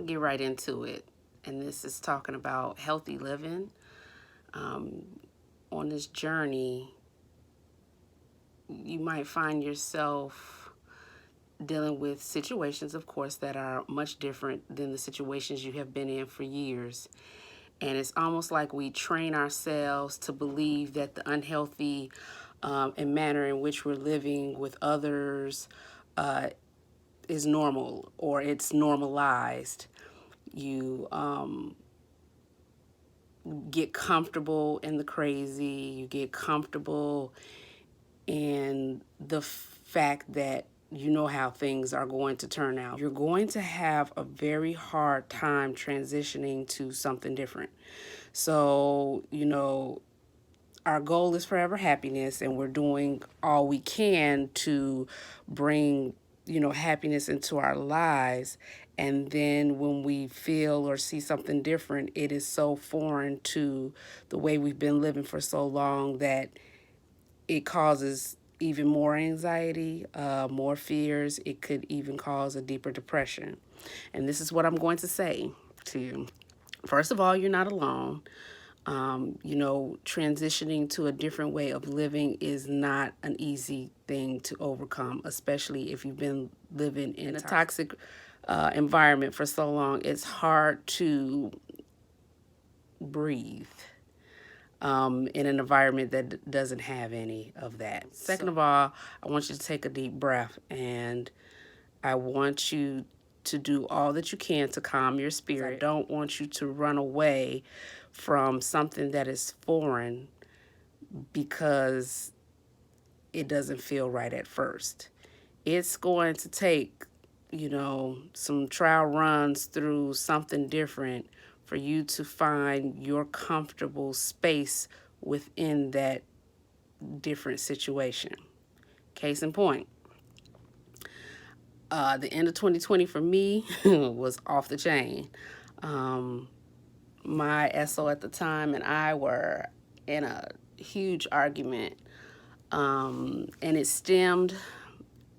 get right into it. And this is talking about healthy living. On this journey, you might find yourself dealing with situations, of course, that are much different than the situations you have been in for years. And it's almost like we train ourselves to believe that the unhealthy and manner in which we're living with others is normal, or it's normalized. You get comfortable in the crazy, you get comfortable in the fact that you know how things are going to turn out. You're going to have a very hard time transitioning to something different. So, our goal is forever happiness, and we're doing all we can to bring, happiness into our lives. And then when we feel or see something different, it is so foreign to the way we've been living for so long that it causes even more anxiety, more fears. It could even cause a deeper depression. And this is what I'm going to say to you. First of all, you're not alone. Transitioning to a different way of living is not an easy thing to overcome, especially if you've been living in a toxic environment for so long. It's hard to breathe in an environment that doesn't have any of that. Second of all, I want you to take a deep breath, and I want you to do all that you can to calm your spirit. I don't want you to run away from something that is foreign because it doesn't feel right at first. It's going to take, some trial runs through something different for you to find your comfortable space within that different situation. Case in point, the end of 2020 for me was off the chain. My SO at the time and I were in a huge argument, and it stemmed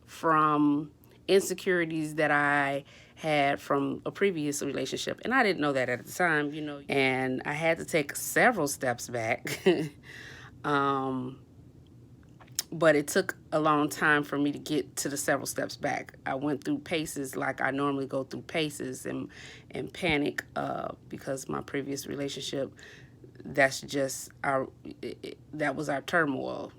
from insecurities that I had from a previous relationship, and I didn't know that at the time, and I had to take several steps back. But it took a long time for me to get to the several steps back. I went through paces like I normally go through paces and panic because my previous relationship, that's just that was our turmoil.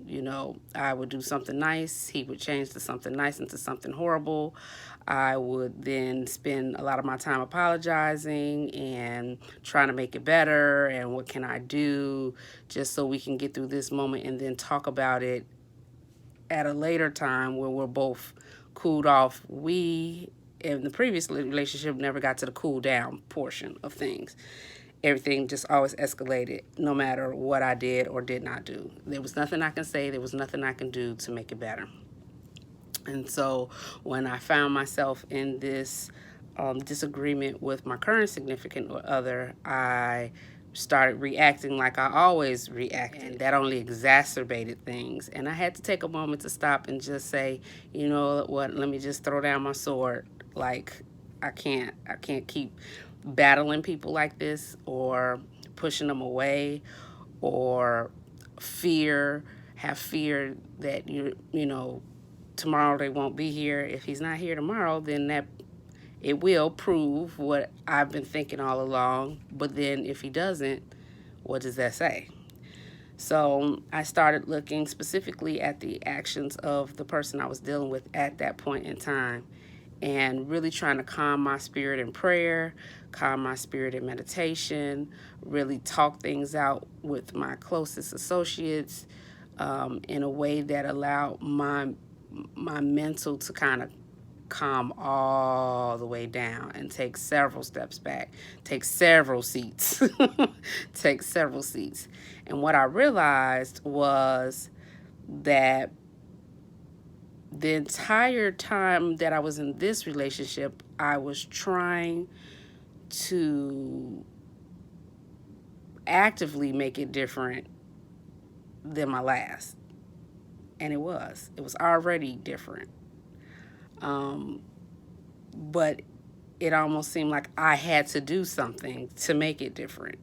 I would do something nice, he would change to something nice into something horrible. I would then spend a lot of my time apologizing and trying to make it better, and what can I do just so we can get through this moment and then talk about it at a later time where we're both cooled off. We, in the previous relationship, never got to the cool down portion of things. Everything just always escalated no matter what I did or did not do. There was nothing I can say, there was nothing I can do to make it better. And so when I found myself in this disagreement with my current significant other, I started reacting like I always reacted. And that only exacerbated things. And I had to take a moment to stop and just say, you know what, let me just throw down my sword. Like, I can't keep battling people like this, or pushing them away, or have fear that tomorrow they won't be here. If he's not here tomorrow, then that it will prove what I've been thinking all along. But then if he doesn't, what does that say? So I started looking specifically at the actions of the person I was dealing with at that point in time, and really trying to calm my spirit in prayer, calm my spirit in meditation, really talk things out with my closest associates in a way that allowed my mental to kind of calm all the way down and take several steps back, take several seats, take several seats. And what I realized was that the entire time that I was in this relationship, I was trying to actively make it different than my last. And it was already different. But it almost seemed like I had to do something to make it different.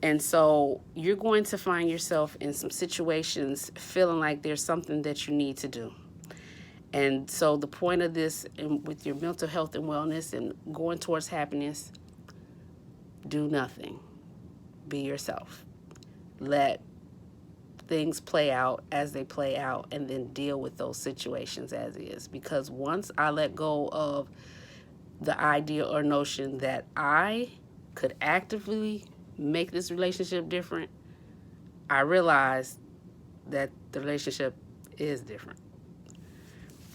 And so you're going to find yourself in some situations feeling like there's something that you need to do. And so the point of this, and with your mental health and wellness and going towards happiness, do nothing. Be yourself. Let things play out as they play out, and then deal with those situations as is. Because once I let go of the idea or notion that I could actively make this relationship different, I realized that the relationship is different.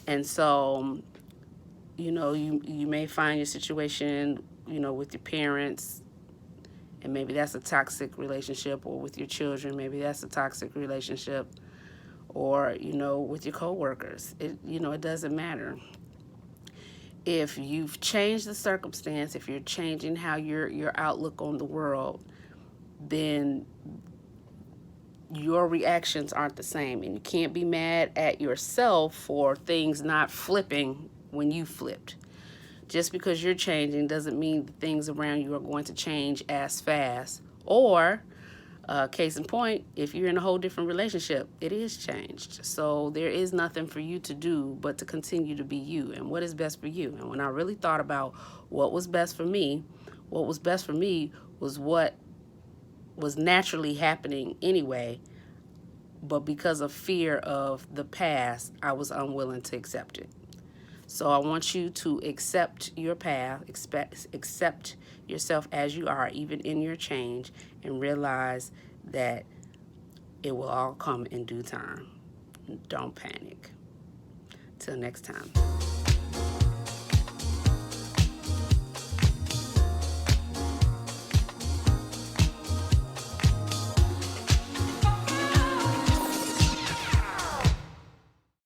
And so, you may find your situation, with your parents, and maybe that's a toxic relationship, or with your children, maybe that's a toxic relationship, or, with your coworkers. It doesn't matter. If you've changed the circumstance, if you're changing how your outlook on the world, then your reactions aren't the same. And you can't be mad at yourself for things not flipping when you flipped. Just because you're changing doesn't mean the things around you are going to change as fast. Or, case in point, if you're in a whole different relationship, it is changed. So there is nothing for you to do but to continue to be you and what is best for you. And when I really thought about what was best for me, what was best for me was what was naturally happening anyway, but because of fear of the past, I was unwilling to accept it. So I want you to accept your path, accept yourself as you are, even in your change, and realize that it will all come in due time. Don't panic. Till next time.